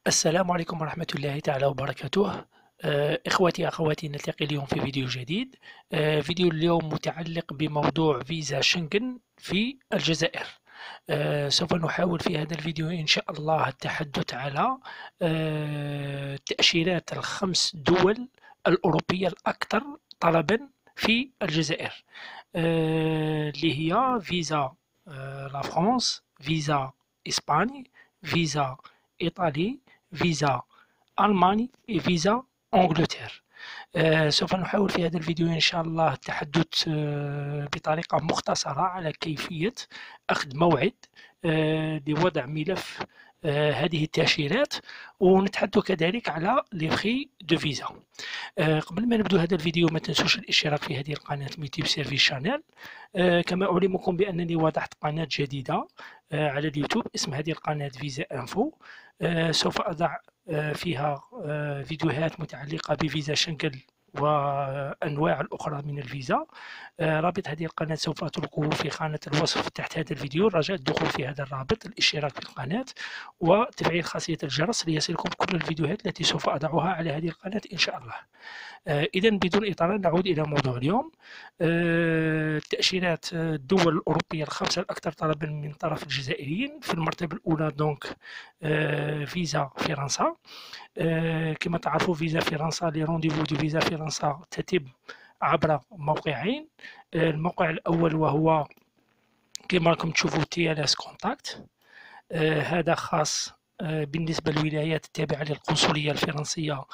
السلام عليكم ورحمة الله تعالى وبركاته. إخوتي أخواتي، نلتقي اليوم في فيديو جديد. فيديو اليوم متعلق بموضوع فيزا شنغن في الجزائر. سوف نحاول في هذا الفيديو إن شاء الله التحدث على تأشيرات الخمس دول الأوروبية الأكثر طلبا في الجزائر، اللي هي فيزا لا فرانس، فيزا إسباني، فيزا إيطالي، فيزا ألماني، فيزا أنجلتير. سوف نحاول في هذا الفيديو إن شاء الله التحدث بطريقة مختصرة على كيفية أخذ موعد لوضع ملف هذه التأشيرات، ونتحدث كذلك على لي فخي دو فيزا. قبل ما نبدأ هذا الفيديو ما تنسوش الاشتراك في هذه القناة ميتيب سيرفيس شانيل. كما أعلمكم بأنني وضعت قناة جديدة على اليوتيوب، اسم هذه القناة فيزا انفو. سوف أضع فيها فيديوهات متعلقة بفيزا شنغن وأنواع الأخرى من الفيزا. رابط هذه القناة سوف أتركه في خانة الوصف تحت هذا الفيديو، رجاء الدخول في هذا الرابط، الاشتراك في القناة وتفعيل خاصية الجرس ليصلكم كل الفيديوهات التي سوف أضعها على هذه القناة إن شاء الله. إذا بدون إطالة نعود إلى موضوع اليوم. تأشيرات الدول الأوروبية الخمسة الأكثر طلبا من طرف الجزائريين. في المرتبة الأولى دونك فيزا فرنسا. كما تعرفوا فيزا فرنسا، لي رونديفو دو فيزا فرنسا تتم عبر موقعين. الموقع الأول وهو كما راكم تشوفوا TLS كونتاكت، هذا خاص بالنسبة للولايات التابعة للقنصلية الفرنسية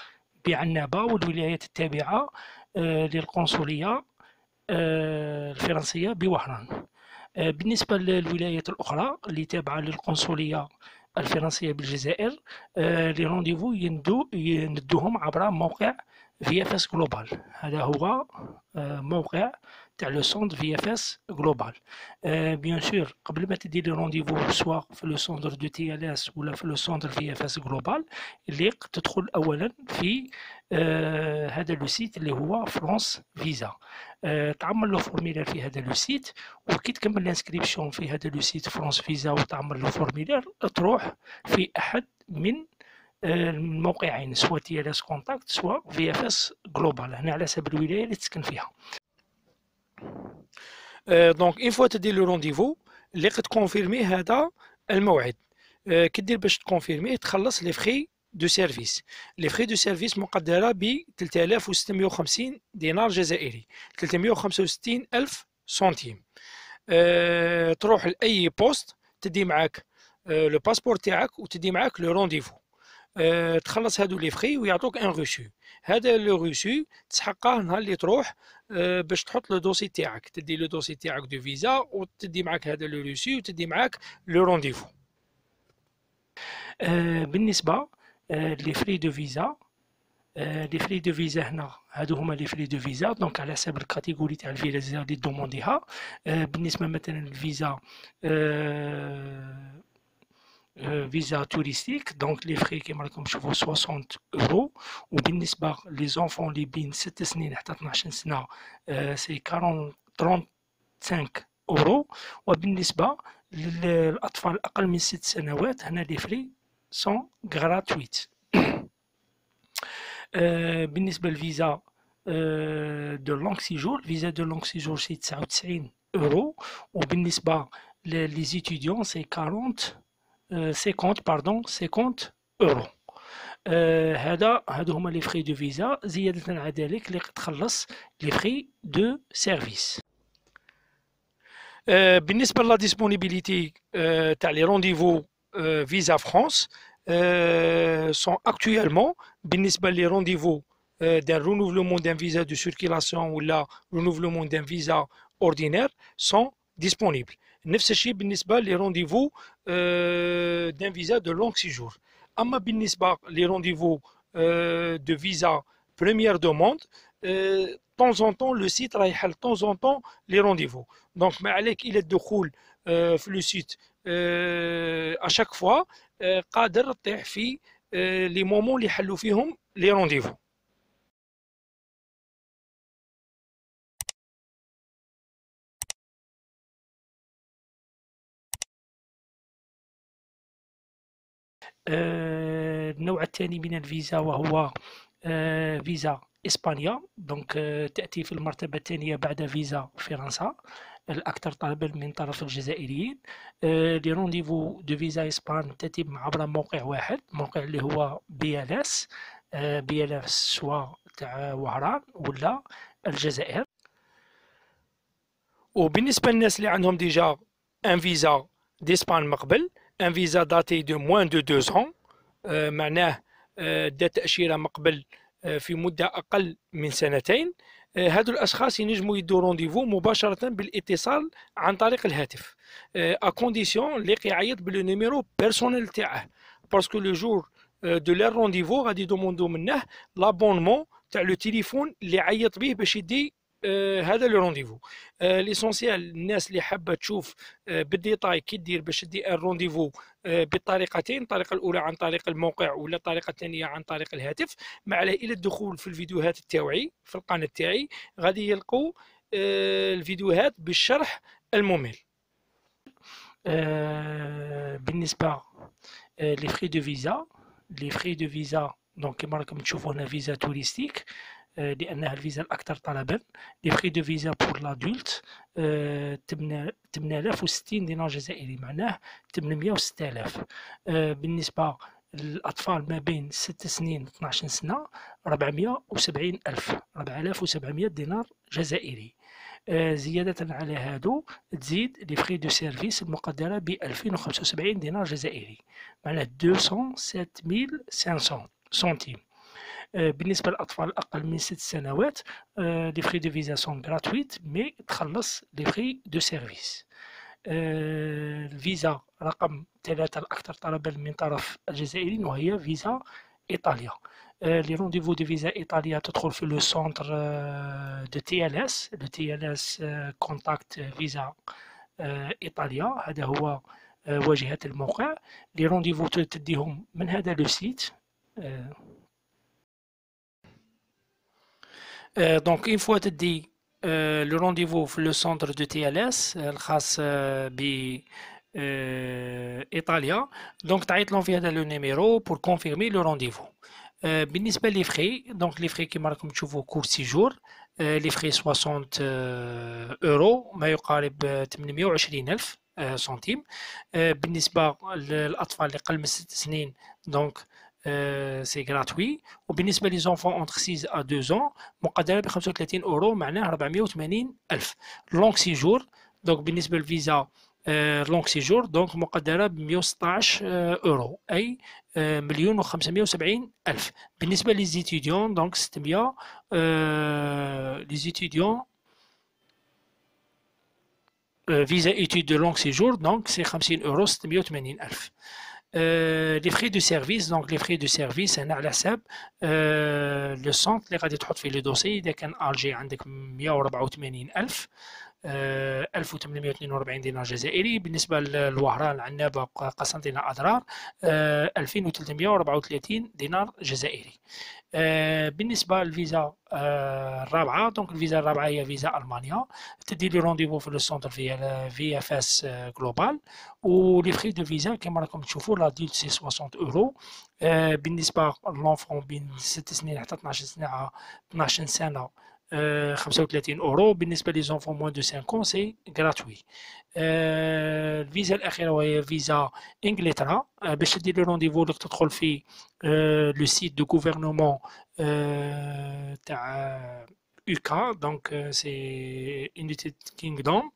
بعنابة، والولايات التابعة للقنصلية الفرنسية بوهران. بالنسبة للولايات الأخرى اللي تابعة للقنصلية الفرنسية بالجزائر، لي رونديفو يندوهم عبر موقع VFS جلوبال. هذا هو موقع تاع لو سونتر VFS جلوبال. بيان سور قبل ما تدير لي رونديفو سوا في لو سونتر دو TLS ولا في لو سونتر VFS جلوبال، يليق تدخل أولا في هذا لو سيت اللي هو فرانس فيزا. تعمل له فورميلار في هذا لو سيت، وكي تكمل الانسكريبسيون في هذا لو سيت فرانس فيزا وتعمل له فورميلار، تروح في أحد من الموقعين، سوا TLS كونتاكت سوا VFS جلوبال، هنا على حسب الولاية اللي تسكن فيها. دونك اون فوا تدير لو رونديفو اللي قد كونفيرمي هذا الموعد، كي دير باش تكونفيرمي تخلص لي فخي دو سيرفيس. لي فخي دو سيرفيس مقدره ب 3650 دينار جزائري، 365 ألف سنتيم. تروح لأي بوست تدي معاك لو باسبور تاعك وتدي معاك لو رونديفو. تخلص هادو لي فخي ويعطوك ان روشو. هذا لو روشو تسحقه نهار اللي تروح باش تحط لو دوسي تاعك، تدي لو دوسي تاعك دو فيزا وتدي معاك هذا لو روشو وتدي معاك لو رونديفو. بالنسبة لي فري دو فيزا، لي فري دو فيزا هنا هادو هما لي فري دو فيزا، دونك على حسب الكاتيجوري تاع الفيزا اللي دومونديها. بالنسبة مثلا الفيزا فيزا توريستيك، دونك لي فخي كيما راكم تشوفوا 60 اورو. وبالنسبة لي زونفون اللي بين 6 سنين حتى 12 سنة سي 35 اورو. وبالنسبة للأطفال الأقل من 6 سنوات هنا لي فري سون غراتويت. بالنسبة للفيزا دو لونغ سيجور، فيزا دو لونغ سيجور سي 99 اورو. وبالنسبة لي زيتيديون سي 50 اورو. هادو هما لي فخي دو فيزا، زيادة على ذلك اللي تخلص لي فخي دو سيرفيس. بالنسبة لا ديسپونيبيليتي تاع لي رونديفو فيزا فرانس، سون اكتويلمون بالنسبة لي رونديفو دان رونوفلومون دان فيزا دو سيركيلاسيون ولا رونوفلومون دان فيزا اوردينير سون ديسپونيبل. نفس الشيء بالنسبة لي رونديفو دان فيزا دو لونغ سيجور. أما بالنسبة لي رونديفو دو فيزا بروميير دوموند، طون زون طون لو سيت راه يحل طون زون طون لي رونديفو. دونك ما عليك إلى الدخول في لو سيت اشاك فوا، قادر تطيح في لي مومون اللي يحلوا فيهم لي رونديفو. النوع الثاني من الفيزا وهو فيزا إسبانيا، دونك تأتي في المرتبة الثانية بعد فيزا فرنسا الأكثر طلبا من طرف الجزائريين. لي رونديفو دو فيزا إسبان تتم عبر موقع واحد، موقع اللي هو BLS، BLS سواء تاع وهران ولا الجزائر. وبالنسبة للناس اللي عندهم ديجا ان فيزا ديسبان من قبل، ان فيزا داتي دو موان دو 2 ans، معناه دا تأشيرة من قبل في مدة أقل من 2 سنين، هادو الأشخاص ينجموا يدوا رونديفو مباشرة بالاتصال عن طريق الهاتف، أكونديسيون اللي يعيط بلو نيميرو بيرسونيل تاعه، باسكو لو جور دو لير رونديفو غادي يدوموندو منه لابونمون تاع لو تليفون اللي عيط به باش يدي هذا لو رونديفو. ليسونسيال الناس اللي حابه تشوف بالديتاي كي دير باش دي الرونديفو بالطريقتين، الطريقه الاولى عن طريق الموقع ولا الطريقه الثانيه عن طريق الهاتف، ما عليه الا الدخول في الفيديوهات تاعي في القناه تاعي، غادي يلقوا الفيديوهات بالشرح الممل. بالنسبه لي فري دو فيزا، لي فري دو فيزا دونك كما راكم تشوفوا هنا فيزا توريستيك لأنها الفيزا الأكثر طلبا. لي فري دو فيزا بور لادولت 8060 دينار جزائري، معناه 806,000. بالنسبة للأطفال ما بين 6 سنين و 12 سنة 470,000، 4700 دينار جزائري. زيادة على هادو تزيد لي فري دو سيرفيس المقدرة ب 2075 دينار جزائري، معناه 207,500 سنتيم. بالنسبة للأطفال الأقل من 6 سنوات لي فري دو فيزا سون غراتويت مي تخلص لي فري دو سيرفيس. الفيزا رقم 3 الأكثر طلبا من طرف الجزائريين وهي فيزا إيطاليا. لي رونديفو دو فيزا إيطاليا تدخل في لو سونتر دو TLS، لو TLS كونتاكت فيزا إيطاليا، هذا هو واجهة الموقع. لي رونديفو تديهم من هذا لو سيت. دونك اون فوا تدي لو رونديفو في لو سونتر دو TLS الخاص ب ايطاليا، دونك تعيط لهم في هذا لو نيميرو بور كونفيرمي لو رونديفو. بالنسبه لي فري، دونك لي فري كيما راكم تشوفوا كور سيجور، لي فري 60 اورو ما يقارب 820,000 سنتيم. بالنسبه للاطفال اللي اقل من 6 سنين دونك سي غراتوي. وبالنسبه لي زونفون اونتر 6 ا 2 ans مقدره ب 35 اورو، معناه 480,000. لونغ سيجور دونك بالنسبه للفيزا لونغ سيجور دونك مقدره ب 116 اورو، اي 1,570,000. بالنسبه لي زيتيديون دونك 600 لي زيتيديون فيزا ايتود دو لونغ سيجور دونك سي 50 اورو 680,000. لي فري دو سيرفيس، دونك لي فري دو سيرفيس هنا على حساب لو سونت اللي غادي تحط فيه لو دوسي. اذا كان الجي عندك 184,000 1842 دينار جزائري. بالنسبه للوهران العنابه قسنطينه اضرار 2334 دينار جزائري. بالنسبه للفيزا الرابعه، دونك الفيزا الرابعه هي فيزا المانيا، تدي لي رونديفو في لو سونتر في اف اس جلوبال. ولي فري دو فيزا كما راكم تشوفوا لادولت سي 60 اورو. بالنسبه للونفون بين 6 سنين حتى 12 سنه 35 اورو. بالنسبه لي زونفون موان دو 5 ans سي غراتوي. الفيزا الاخيره وهي فيزا انجلترا. باش تدير لي رونديفو لك تدخل في لو سيت دو غوفرنمون تاع UK، دونك سي يونايتد كينغدوم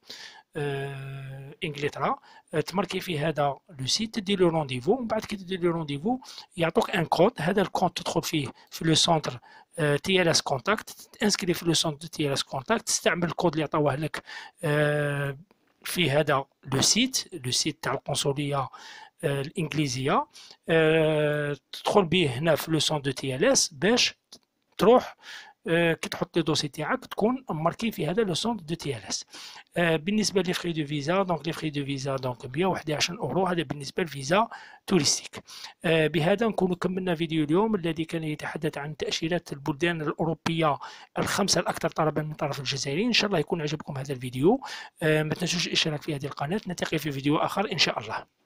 انجلترا. تماركي في هذا لو سيت تدير لو رونديفو، ومن بعد كي تدير لو رونديفو يعطوك ان كود، هذا الكود تدخل فيه في لو سونتر TLS كونتاكت، تنسكري في لو سونتر TLS كونتاكت، تستعمل الكود اللي عطاوه لك في هذا لو سيت تاع القنصليه الانجليزيه، تدخل به هنا في لو سونتر TLS باش تروح كي تحط لي دوسي تاعك تكون ماركي في هذا لو سونتر دو TLS. بالنسبه لي فري دو فيزا، دونك لي فري دو فيزا دونك 111 اورو، هذا بالنسبه للفيزا توريستيك. بهذا نكون كملنا فيديو اليوم الذي كان يتحدث عن تاشيرات البلدان الاوروبيه الخمسه الاكثر طلبا من طرف الجزائريين. ان شاء الله يكون عجبكم هذا الفيديو. ما تنسوش الاشتراك في هذه القناه. نلتقي في فيديو اخر ان شاء الله.